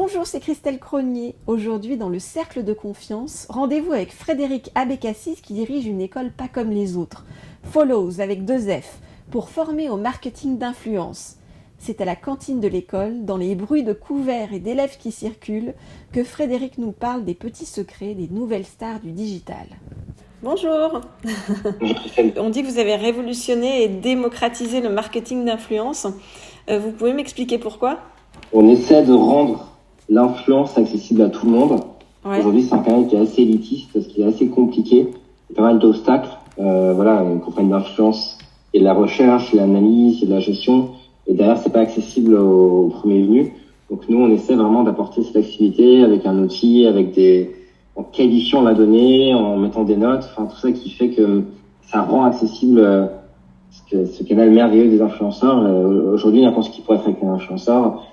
Bonjour, c'est Christelle Cronier. Aujourd'hui, dans le Cercle de Confiance, rendez-vous avec Frédéric Abécassis qui dirige une école pas comme les autres, Follows avec 2 F, pour former au marketing d'influence. C'est à la cantine de l'école, dans les bruits de couverts et d'élèves qui circulent, que Frédéric nous parle des petits secrets des nouvelles stars du digital. Bonjour. On dit que vous avez révolutionné et démocratisé le marketing d'influence. Vous pouvez m'expliquer pourquoi ? On essaie de rendre l'influence accessible à tout le monde. Ouais. Aujourd'hui, c'est un canal qui est assez élitiste parce qu'il est assez compliqué. Il y a pas mal d'obstacles. Une campagne d'influence et de la recherche, et de l'analyse, et de la gestion. Et derrière, c'est pas accessible aux premiers venus. Donc nous, on essaie vraiment d'apporter cette accessibilité avec un outil, en qualifiant la donnée, en mettant des notes, enfin tout ça qui fait que ça rend accessible ce canal merveilleux des influenceurs. Aujourd'hui, n'importe qui pourrait être avec un influenceur.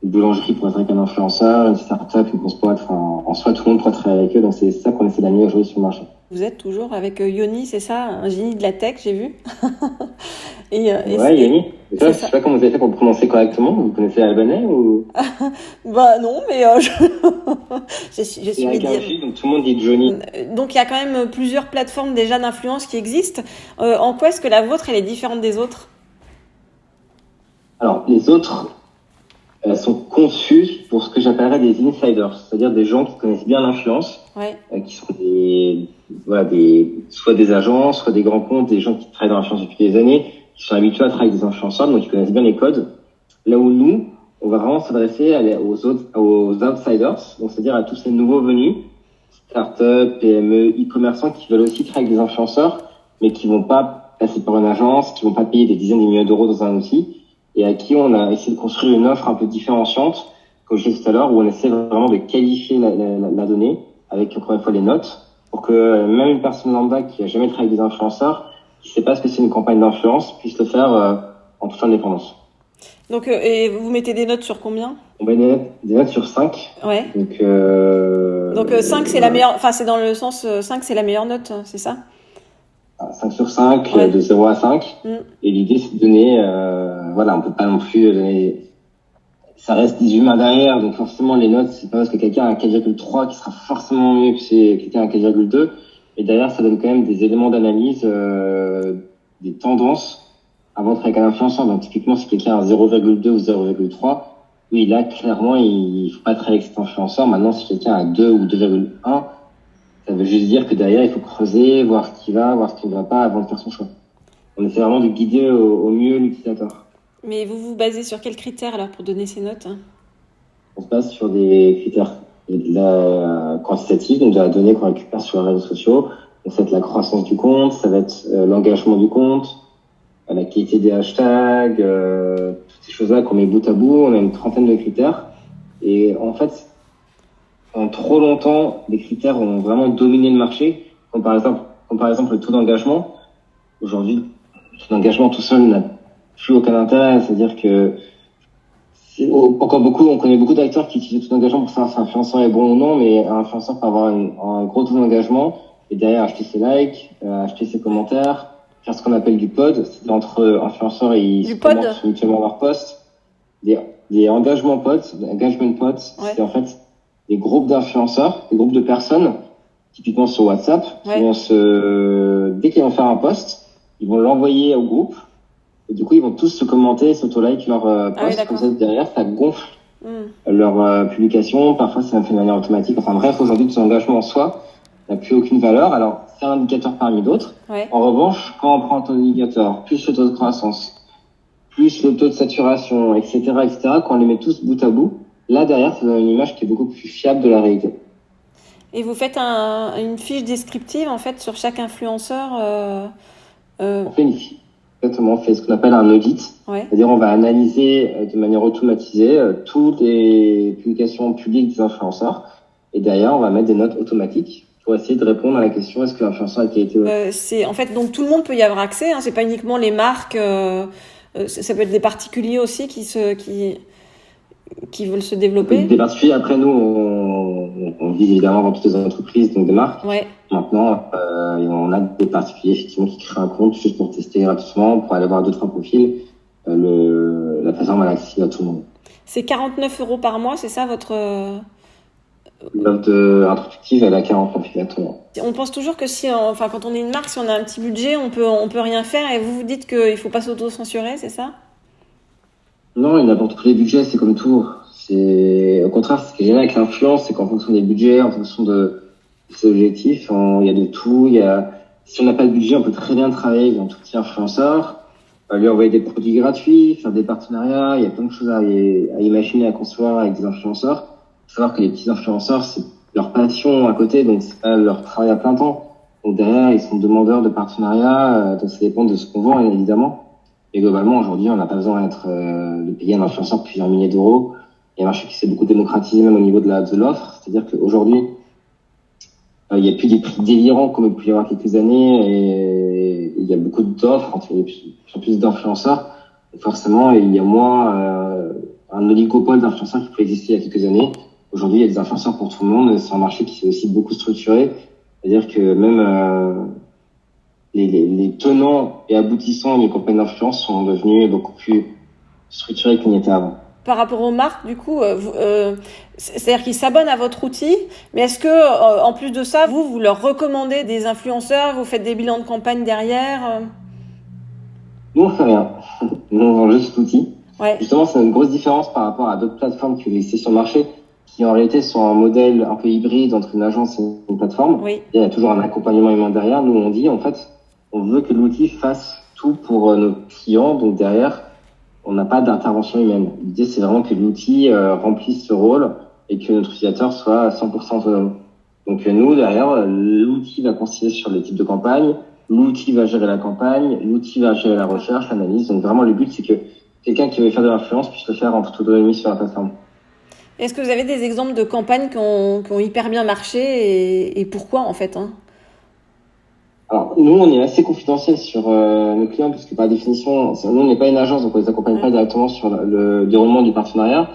Une boulangerie pourrait être avec un influenceur, une start-up, une grosse boîte, en soi, tout le monde pourrait travailler avec eux. Donc c'est ça qu'on essaie d'amener aujourd'hui sur le marché. Vous êtes toujours avec Yoni, c'est ça, un génie de la tech, j'ai vu. Ouais, Yoni. Je sais pas comment vous avez fait pour le prononcer correctement. Vous connaissez l'albanais ou? Bah non, mais je suis avec un J, donc tout le monde dit Johnny. Donc il y a quand même plusieurs plateformes déjà d'influence qui existent. En quoi est-ce que la vôtre elle est différente des autres ? Alors les autres sont conçues pour ce que j'appellerais des insiders, c'est-à-dire des gens qui connaissent bien l'influence, ouais. Qui sont soit des agents, soit des grands comptes, des gens qui travaillent dans l'influence depuis des années, qui sont habitués à travailler avec des influenceurs, donc ils connaissent bien les codes. Là où nous, on va vraiment s'adresser aux outsiders, donc c'est-à-dire à tous ces nouveaux venus, start-up, PME, e-commerçants qui veulent aussi travailler avec des influenceurs, mais qui vont pas passer par une agence, qui vont pas payer des dizaines de milliers d'euros dans un outil, et à qui on a essayé de construire une offre un peu différenciante, comme je disais tout à l'heure, où on essaie vraiment de qualifier la donnée avec, encore une fois, les notes, pour que même une personne lambda qui a jamais travaillé avec des influenceurs, qui sait pas ce que c'est une campagne d'influence, puisse le faire en toute indépendance. Donc, et vous mettez des notes sur combien ? On met des notes sur 5. Ouais. Donc 5 c'est la meilleure, enfin c'est dans le sens 5 c'est la meilleure note, c'est ça ? 5 sur 5, ouais. De 0 à 5. Et l'idée, c'est de donner, on peut pas non plus donner, ça reste des humains derrière, donc forcément, les notes, c'est pas parce que quelqu'un a un 4,3 qui sera forcément mieux que quelqu'un a un 4,2. Et derrière, ça donne quand même des éléments d'analyse, des tendances avant de travailler avec un influenceur. Donc, typiquement, si quelqu'un a un 0,2 ou 0,3, oui, là, clairement, il faut pas travailler avec cet influenceur. Maintenant, si quelqu'un a 2 ou 2,1, ça veut juste dire que derrière, il faut creuser, voir ce qui va, voir ce qui ne va pas avant de faire son choix. On essaie vraiment de guider au mieux l'utilisateur. Mais vous vous basez sur quels critères alors pour donner ces notes ? On se base sur des critères quantitatifs, donc de la donnée qu'on récupère sur les réseaux sociaux. Donc ça va être la croissance du compte, ça va être l'engagement du compte, la qualité des hashtags, toutes ces choses-là qu'on met bout à bout. On a une trentaine de critères. Et en fait, pendant trop longtemps, les critères ont vraiment dominé le marché, comme par exemple le taux d'engagement. Aujourd'hui, le taux d'engagement tout seul n'a plus aucun intérêt, c'est-à-dire que on connaît beaucoup d'acteurs qui utilisent le taux d'engagement pour savoir si un influenceur est bon ou non, mais un influenceur peut avoir un gros taux d'engagement et derrière acheter ses likes, acheter ses commentaires, faire ce qu'on appelle du pod, c'est entre influenceurs et ils commentent mutuellement leurs posts. Des engagement pods, c'est en fait des groupes d'influenceurs, des groupes de personnes, typiquement sur WhatsApp, qui vont dès qu'ils vont faire un post, ils vont l'envoyer au groupe, et du coup, ils vont tous se commenter, s'auto-like leur post, comme ça, derrière, ça gonfle leur publication, parfois c'est même fait de manière automatique. Enfin bref, aujourd'hui, tout engagement en soi n'a plus aucune valeur. Alors, c'est un indicateur parmi d'autres. Ouais. En revanche, quand on prend un indicateur, plus le taux de croissance, plus le taux de saturation, etc., quand on les met tous bout à bout, là, derrière, ça donne une image qui est beaucoup plus fiable de la réalité. Et vous faites une fiche descriptive, en fait, sur chaque influenceur On fait une fiche. Exactement, on fait ce qu'on appelle un audit. Ouais. C'est-à-dire, on va analyser de manière automatisée toutes les publications publiques des influenceurs. Et derrière, on va mettre des notes automatiques pour essayer de répondre à la question est-ce que l'influenceur a été... c'est en fait, donc tout le monde peut y avoir accès, hein, c'est pas uniquement les marques, ça peut être des particuliers aussi qui veulent se développer. Des particuliers, après nous, on vise évidemment dans toutes les entreprises, donc des marques. Ouais. Maintenant, on a des particuliers effectivement qui créent un compte juste pour tester gratuitement, pour aller voir 2-3 profils. La plateforme est accessible à tout le monde. C'est 49 € par mois, c'est ça votre... L'offre introductive, elle a 49 exactement. On pense toujours que quand on est une marque, si on a un petit budget, on peut rien faire. Et vous dites qu'il faut pas s'auto-censurer, c'est ça? Non, il y en a pour tous les budgets, c'est comme tout. Au contraire, ce qui est génial avec l'influence, c'est qu'en fonction des budgets, en fonction de ses objectifs, il y a de tout. Si on n'a pas de budget, on peut très bien travailler avec un tout petit influenceur, lui envoyer des produits gratuits, faire des partenariats. Il y a plein de choses à imaginer, à concevoir avec des influenceurs. Il faut savoir que les petits influenceurs, c'est leur passion à côté, donc c'est pas leur travail à plein temps. Donc derrière, ils sont demandeurs de partenariats, donc ça dépend de ce qu'on vend, évidemment. Et globalement, aujourd'hui, on n'a pas besoin de payer un influenceur plusieurs milliers d'euros. Il y a un marché qui s'est beaucoup démocratisé, même au niveau de l'offre. C'est-à-dire qu'aujourd'hui, il n'y a plus des prix délirants comme il peut y avoir quelques années, et il y a beaucoup d'offres, il y a plus d'influenceurs. Et forcément, il y a moins un oligopole d'influenceurs qui pouvait exister il y a quelques années. Aujourd'hui, il y a des influenceurs pour tout le monde. C'est un marché qui s'est aussi beaucoup structuré. C'est-à-dire que même les tenants et aboutissants des campagnes d'influence sont devenus beaucoup plus structurés qu'ils n'étaient avant. Par rapport aux marques, du coup, c'est-à-dire qu'ils s'abonnent à votre outil, mais est-ce que, en plus de ça, vous leur recommandez des influenceurs, vous faites des bilans de campagne derrière? Nous, on fait rien. Nous, on vend juste l'outil. Ouais. Justement, c'est une grosse différence par rapport à d'autres plateformes qui existent sur le marché, qui en réalité sont un modèle un peu hybride entre une agence et une plateforme. Oui. Il y a toujours un accompagnement humain derrière. Nous, on dit, en fait, on veut que l'outil fasse tout pour nos clients. Donc derrière, on n'a pas d'intervention humaine. L'idée, c'est vraiment que l'outil remplisse ce rôle et que notre utilisateur soit à 100% autonome. Donc nous, derrière, l'outil va conseiller sur les types de campagnes, l'outil va gérer la campagne, l'outil va gérer la recherche, l'analyse. Donc vraiment, le but, c'est que quelqu'un qui veut faire de l'influence puisse le faire en toute autonomie sur la plateforme. Est-ce que vous avez des exemples de campagnes qui ont hyper bien marché et pourquoi, en fait, hein? Alors, nous, on est assez confidentiel sur nos clients, parce que par définition, nous, on n'est pas une agence, donc on les accompagne pas directement sur le déroulement du partenariat.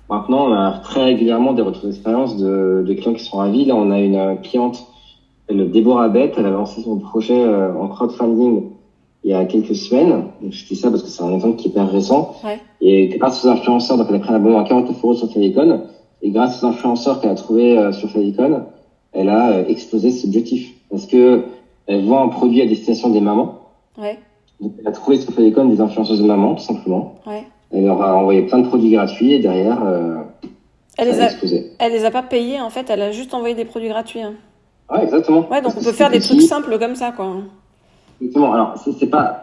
Maintenant, on a très régulièrement des retours d'expérience de clients qui sont ravis. Là, on a une cliente, Déborah Bett, elle a lancé son projet en crowdfunding il y a quelques semaines. Donc, je dis ça parce que c'est un exemple qui est hyper récent. Ouais. Et grâce aux influenceurs, donc elle a pris un abonnement à 49 € sur Favicon. Et grâce aux influenceurs qu'elle a trouvés sur Favicon, elle a explosé ses objectifs. Parce que elle vend un produit à destination des mamans. Ouais. Donc, elle a trouvé sur Favicon des influenceuses de mamans, tout simplement. Ouais. Elle leur a envoyé plein de produits gratuits et derrière, ça a explosé. Elle les a pas payés, en fait, elle a juste envoyé des produits gratuits. Hein. Ouais, exactement. Ouais, donc on peut faire des trucs simples comme ça, quoi. Exactement. Alors, c'est pas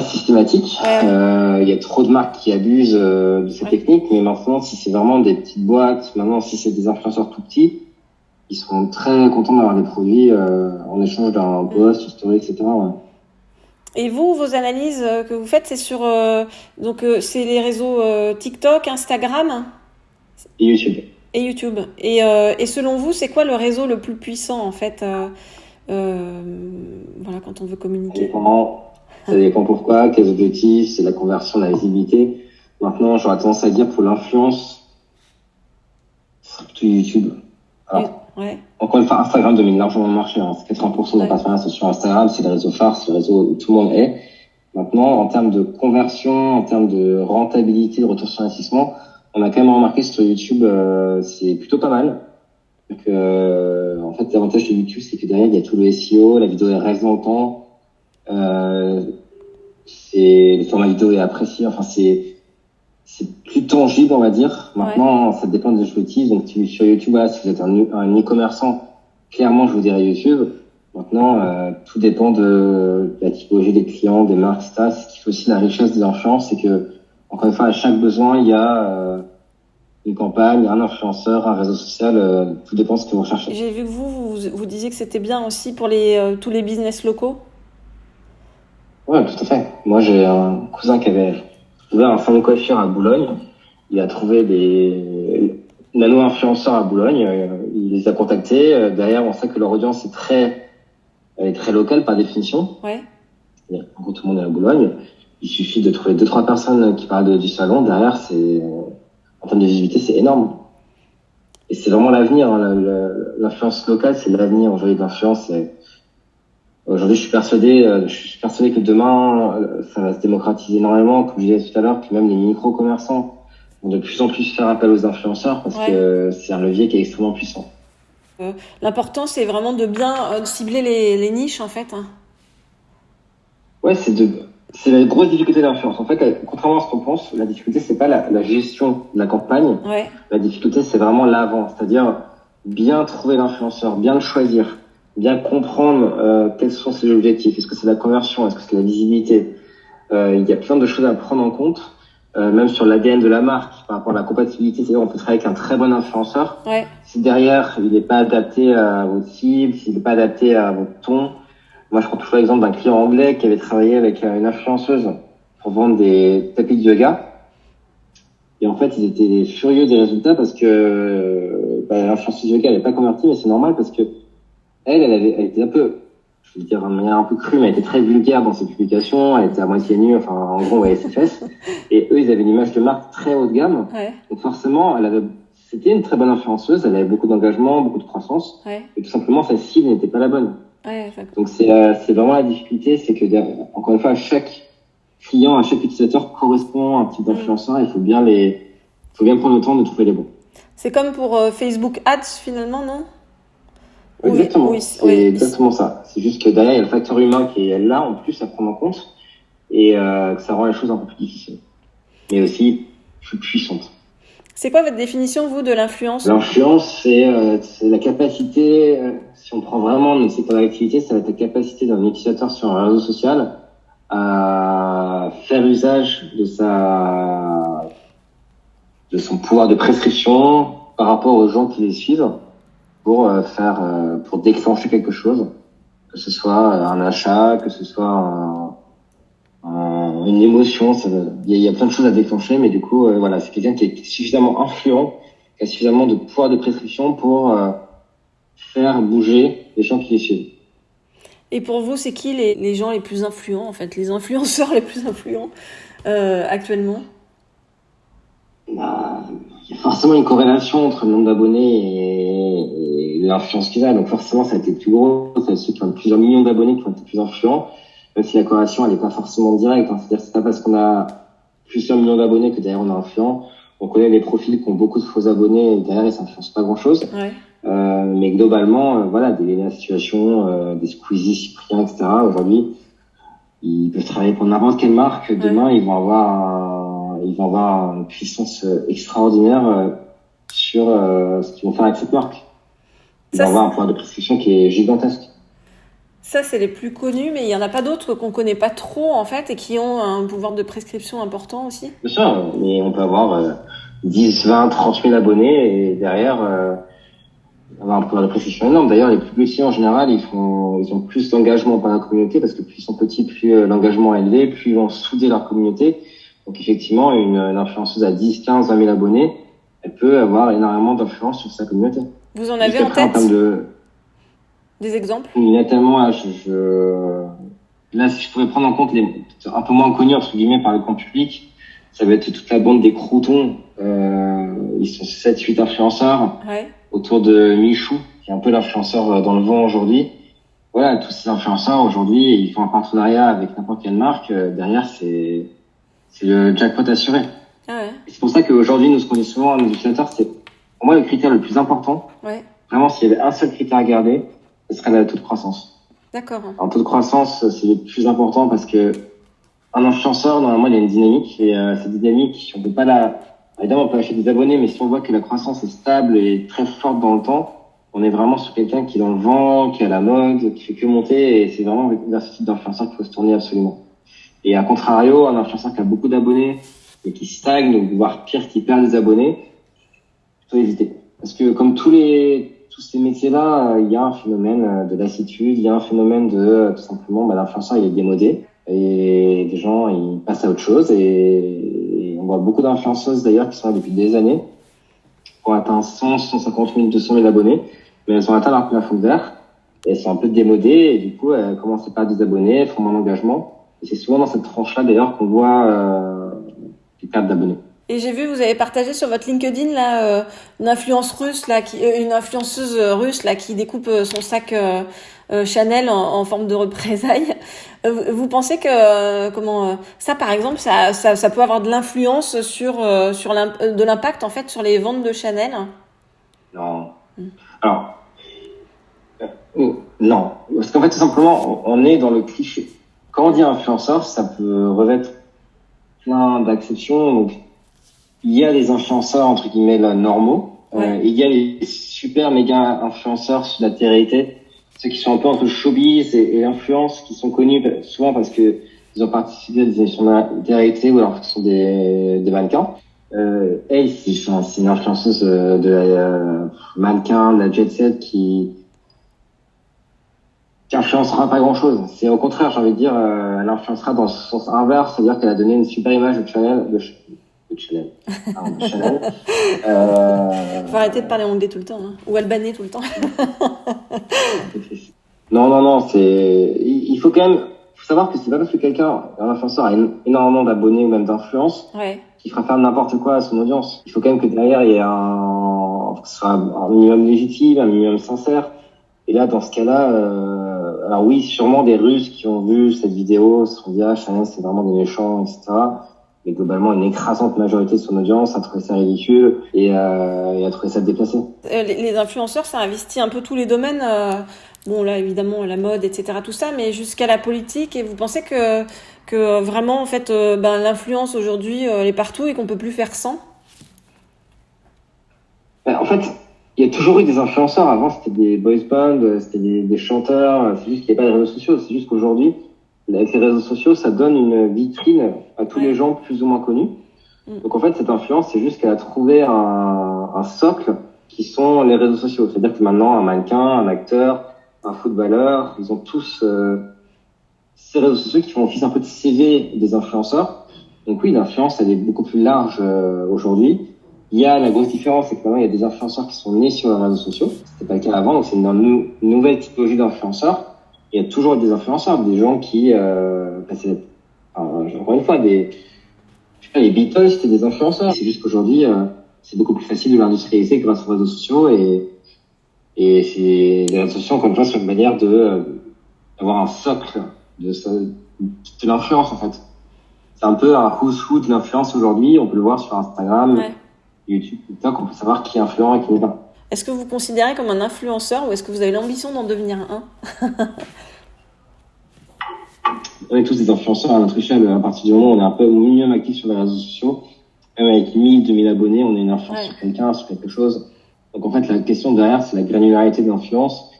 systématique. Ouais. Il y a trop de marques qui abusent de ces techniques, mais maintenant, si c'est vraiment des petites boîtes, maintenant, si c'est des influenceurs tout petits, ils sont très contents d'avoir des produits en échange d'un post, une story, etc. Ouais. Et vous, vos analyses que vous faites, c'est sur c'est les réseaux TikTok, Instagram et YouTube. Et YouTube. Et selon vous, c'est quoi le réseau le plus puissant, en fait, voilà, quand on veut communiquer? Ça dépend pourquoi, quels objectifs, c'est la conversion, la visibilité. Maintenant, j'aurais tendance à dire pour l'influence, c'est plutôt YouTube. Alors, ouais. Encore une fois, Instagram domine largement le marché. Hein. 80% des partenariats sont sur Instagram, c'est le réseau phare, c'est le réseau où tout le monde est. Maintenant, en termes de conversion, en termes de rentabilité, de retour sur investissement, on a quand même remarqué sur YouTube, c'est plutôt pas mal. Donc, en fait, l'avantage de YouTube, c'est que derrière, il y a tout le SEO, la vidéo reste dans le temps. Le format vidéo est apprécié. Enfin, c'est plus tangible, on va dire. Maintenant, ça dépend des objectifs. Donc, sur YouTube, si vous êtes un e-commerçant, clairement, je vous dirais YouTube. Maintenant, tout dépend de la typologie des clients, des marques, etc. Ce qui fait aussi la richesse des influences, c'est que, encore une fois, à chaque besoin, il y a une campagne, un influenceur, un réseau social. Tout dépend de ce que vous recherchez. J'ai vu que vous disiez que c'était bien aussi pour tous les business locaux. Ouais, tout à fait. Moi, j'ai un cousin qui avait ouvert un salon de coiffure à Boulogne. Il a trouvé des nano-influenceurs à Boulogne. Il les a contactés. Derrière, on sait que leur audience est très locale par définition. Ouais. C'est-à-dire que tout le monde est à Boulogne. Il suffit de trouver 2-3 personnes qui parlent du salon. Derrière, en termes de visibilité, c'est énorme. Et c'est vraiment l'avenir. Hein. L'influence locale, c'est l'avenir. Aujourd'hui, l'influence, Aujourd'hui, je suis persuadé que demain, ça va se démocratiser énormément. Comme je disais tout à l'heure, que même les micro-commerçants vont de plus en plus faire appel aux influenceurs parce que c'est un levier qui est extrêmement puissant. L'important, c'est vraiment de bien cibler les niches, en fait. Hein. Ouais, c'est la grosse difficulté de l'influence. En fait, contrairement à ce qu'on pense, la difficulté, c'est pas la gestion de la campagne. Ouais. La difficulté, c'est vraiment l'avant. C'est-à-dire bien trouver l'influenceur, bien le choisir, bien comprendre quels sont ses objectifs. Est-ce que c'est la conversion? Est-ce que c'est la visibilité? Il y a plein de choses à prendre en compte, même sur l'ADN de la marque, par rapport à la compatibilité. C'est-à-dire, on peut travailler avec un très bon influenceur. Ouais. Si derrière, il n'est pas adapté à votre cible, s'il n'est pas adapté à votre ton. Moi, je prends toujours l'exemple d'un client anglais qui avait travaillé avec une influenceuse pour vendre des tapis de yoga. Et en fait, ils étaient furieux des résultats parce que l'influenceuse yoga, elle n'est pas convertie, mais c'est normal parce que elle était un peu, je vais dire de manière un peu crue, mais elle était très vulgaire dans ses publications. Elle était à moitié nue, enfin, en gros, on voyait ses fesses. Et eux, ils avaient une image de marque très haut de gamme. Ouais. Donc forcément, c'était une très bonne influenceuse. Elle avait beaucoup d'engagement, beaucoup de croissance. Ouais. Et tout simplement, sa cible n'était pas la bonne. Ouais, donc c'est vraiment la difficulté, c'est que encore une fois, à chaque client, à chaque utilisateur correspond à un type d'influenceur. Il faut bien prendre le temps de trouver les bons. C'est comme pour Facebook Ads finalement, non? Exactement, c'est exactement ça. C'est juste que derrière, il y a le facteur humain qui est là en plus à prendre en compte et que ça rend les choses un peu plus difficiles, mais aussi plus puissantes. C'est quoi votre définition, vous, de l'influence? L'influence, c'est la capacité, si on prend vraiment notre secteur d'activité, ça va être la capacité d'un utilisateur sur un réseau social à faire usage de son pouvoir de prescription par rapport aux gens qui les suivent pour déclencher quelque chose, que ce soit un achat, que ce soit une émotion. Il y a plein de choses à déclencher, mais du coup, voilà, c'est quelqu'un qui est suffisamment influent, qui a suffisamment de pouvoir de prescription pour faire bouger les gens qui les suivent. Et pour vous, c'est qui les gens les plus influents, en fait, les influenceurs les plus influents actuellement? Il y a forcément une corrélation entre le nombre d'abonnés et l'influence qu'ils ont. Donc forcément, ça a été plus gros. C'est ceux qui ont plusieurs millions d'abonnés qui ont été plus influents. Même si la corrélation, elle n'est pas forcément directe. Hein. C'est-à-dire que c'est pas parce qu'on a plusieurs millions d'abonnés que derrière on est influent. On connaît les profils qui ont beaucoup de faux abonnés et derrière, ça n'influence pas grand-chose. Ouais. Mais globalement, voilà, des Léna Situation, des Squeezie, Cyprien, etc. Aujourd'hui, ils peuvent travailler pour n'importe quelle marque. Demain, ils vont avoir une puissance extraordinaire sur ce qu'ils vont faire avec cette marque. Ils vont avoir un pouvoir de prescription qui est gigantesque. Ça, c'est les plus connus, mais il n'y en a pas d'autres qu'on ne connaît pas trop, en fait, et qui ont un pouvoir de prescription important aussi? Bien sûr, mais on peut avoir 10, 20, 30 000 abonnés et derrière avoir un pouvoir de prescription énorme. D'ailleurs, les plus petits, en général, ils ont plus d'engagement par la communauté parce que plus ils sont petits, plus l'engagement est élevé, plus ils vont souder leur communauté. Donc effectivement, une influenceuse à 10, 15, 20 000 abonnés, elle peut avoir énormément d'influence sur sa communauté. Vous en avez en tête des exemples? Il y en a tellement là. Là, si je pourrais prendre en compte les un peu moins connus entre guillemets par le grand public, ça va être toute la bande des Croutons. Ils sont 7-8 influenceurs autour de Michou, qui est un peu l'influenceur dans le vent aujourd'hui. Voilà, tous ces influenceurs aujourd'hui, ils font un partenariat avec n'importe quelle marque. Derrière, c'est le jackpot assuré. Ah ouais. Et c'est pour ça qu'aujourd'hui, nous, ce qu'on dit souvent à nos utilisateurs, c'est pour moi le critère le plus important. Ouais. Vraiment, s'il y avait un seul critère à garder, ce serait le taux de croissance. D'accord. Un taux de croissance, c'est le plus important parce que un influenceur, normalement, il a une dynamique et cette dynamique, on peut pas évidemment, on peut acheter des abonnés, mais si on voit que la croissance est stable et très forte dans le temps, on est vraiment sur quelqu'un qui est dans le vent, qui est à la mode, qui fait que monter et c'est vraiment vers ce type d'influenceur qu'il faut se tourner absolument. Et à contrario, un influenceur qui a beaucoup d'abonnés et qui stagne, voire pire, qui perd des abonnés, il faut éviter. Parce que comme tous ces métiers-là, il y a un phénomène de lassitude, il y a un phénomène de, tout simplement, l'influenceur, il est démodé et des gens, ils passent à autre chose et on voit beaucoup d'influenceuses d'ailleurs qui sont là depuis des années, qui ont atteint 100, 150 000, 200 000 abonnés, mais elles ont atteint leur plafond de verre et elles sont un peu démodées et du coup, elles commencent à perdre des abonnés, elles font moins d'engagement. Et c'est souvent dans cette tranche-là d'ailleurs qu'on voit des pertes d'abonnés. Et j'ai vu, vous avez partagé sur votre LinkedIn là une influenceuse russe là qui découpe son sac Chanel en forme de représailles. Vous pensez que ça par exemple ça peut avoir de l'influence sur de l'impact en fait sur les ventes de Chanel? Non. Alors, non. Parce qu'en fait, tout simplement, on est dans le cliché. Quand on dit influenceur, ça peut revêtre plein d'acceptions. Donc, il y a les influenceurs, entre guillemets, là, normaux. Ouais. Il y a les super méga influenceurs sur la télé-réalité. Ceux qui sont un peu entre showbiz et l'influence, qui sont connus souvent parce que ils ont participé à des émissions de télé-réalité ou alors qu'ils sont des mannequins. Elle, c'est une influenceuse de la mannequin, de la jet set qui influencera pas grand chose. C'est au contraire, j'ai envie de dire, elle influencera dans le sens inverse, c'est-à-dire qu'elle a donné une super image de Chanel, de Chanel. Pardon, de Chanel. Faut arrêter de parler anglais tout le temps, hein. Ou albanais tout le temps. Non, il faut quand même, faut savoir que c'est pas parce que un influenceur a énormément d'abonnés ou même d'influence, Ouais. qui fera faire n'importe quoi à son audience. Il faut quand même que derrière, il y ait que ce soit un minimum légitime, un minimum sincère. Et là, dans ce cas-là, alors oui, sûrement des Russes qui ont vu cette vidéo se sont dit, ah, Chanel, c'est vraiment des méchants, etc. Mais globalement, une écrasante majorité de son audience a trouvé ça ridicule et a trouvé ça déplacé. Les influenceurs, ça investit un peu tous les domaines. Bon, là, évidemment, la mode, etc., tout ça, mais jusqu'à la politique. Et vous pensez que vraiment, en fait, l'influence aujourd'hui, elle est partout et qu'on peut plus faire sans? En fait, il y a toujours eu des influenceurs. Avant, c'était des boys bands, c'était des chanteurs. C'est juste qu'il n'y a pas de réseaux sociaux. C'est juste qu'aujourd'hui, avec les réseaux sociaux, ça donne une vitrine à tous les gens plus ou moins connus. Donc en fait, cette influence, c'est juste qu'elle a trouvé un socle qui sont les réseaux sociaux. C'est-à-dire que maintenant, un mannequin, un acteur, un footballeur, ils ont tous ces réseaux sociaux qui font office un peu de CV des influenceurs. Donc oui, l'influence, elle est beaucoup plus large aujourd'hui. Il y a la grosse différence, c'est que maintenant, il y a des influenceurs qui sont nés sur les réseaux sociaux. C'était pas le cas avant, donc c'est une nouvelle typologie d'influenceurs. Il y a toujours des influenceurs, des gens qui, encore une fois, les Beatles, c'était des influenceurs. C'est juste qu'aujourd'hui, c'est beaucoup plus facile de l'industrialiser grâce aux réseaux sociaux et c'est les réseaux sociaux, encore une fois, c'est une manière d'avoir un socle de l'influence, en fait. C'est un peu un who's who de l'influence aujourd'hui. On peut le voir sur Instagram, YouTube, TikTok. On peut savoir qui est influent et qui n'est pas. Est-ce que vous vous considérez comme un influenceur ou est-ce que vous avez l'ambition d'en devenir un? On est tous des influenceurs à notre échelle. À partir du moment où on est un peu au minimum actif sur les réseaux sociaux, même avec 1000, 2000 abonnés, on est une influence sur quelqu'un, sur quelque chose. Donc en fait, la question derrière, c'est la granularité de l'influence.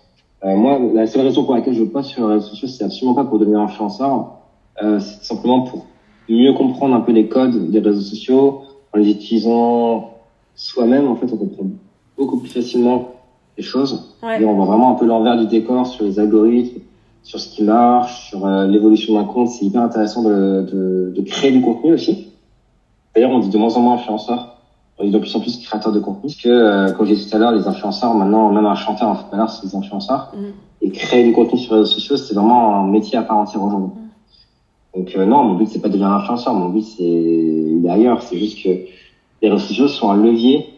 Moi, la seule raison pour laquelle je poste sur les réseaux sociaux, c'est absolument pas pour devenir influenceur. C'est simplement pour mieux comprendre un peu les codes des réseaux sociaux. En les utilisant soi-même, en fait, on comprend beaucoup plus facilement les choses. Et on voit vraiment un peu l'envers du décor sur les algorithmes, sur ce qui marche, sur l'évolution d'un compte. C'est hyper intéressant de créer du contenu aussi. D'ailleurs, on dit de moins en moins influenceurs. On dit de plus en plus créateurs de contenu. Parce que, comme j'ai dit tout à l'heure, les influenceurs, maintenant, même un chanteur, un footballeur, c'est des influenceurs. Et créer du contenu sur les réseaux sociaux, c'est vraiment un métier à part entière aujourd'hui. Donc non, mon but c'est pas de devenir influenceur, mon but c'est d'ailleurs, c'est juste que les réseaux sociaux sont un levier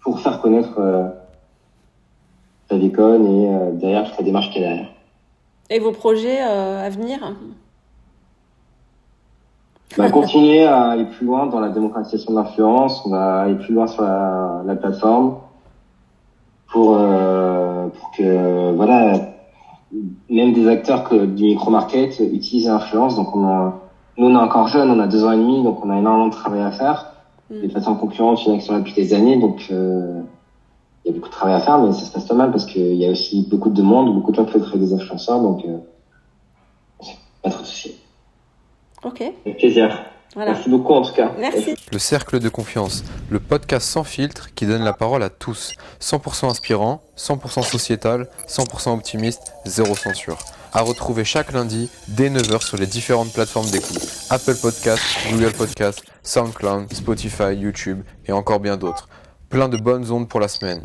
pour faire connaître ta déconne et derrière toute la démarche qu'il y a derrière. Et vos projets à venir? Continuer à aller plus loin dans la démocratisation de l'influence, on va aller plus loin sur la plateforme pour que voilà, même des acteurs du micro-market utilisent l'influence. Donc nous on est encore jeunes, on a 2 ans et demi, donc on a énormément de travail à faire. Les plateformes concurrentes, il y en a qui sont là depuis des années, donc il y a beaucoup de travail à faire, mais ça se passe pas mal parce qu'il y a aussi beaucoup de demandes, beaucoup de gens qui veulent créer des influenceurs, donc pas trop de soucis. Ok. Avec plaisir. Voilà. Merci beaucoup en tout cas. Merci. Le Cercle de Confiance, le podcast sans filtre qui donne la parole à tous. 100% inspirant, 100% sociétal, 100% optimiste, zéro censure. À retrouver chaque lundi dès 9h sur les différentes plateformes d'écoute. Apple Podcast, Google Podcast, SoundCloud, Spotify, YouTube et encore bien d'autres. Plein de bonnes ondes pour la semaine.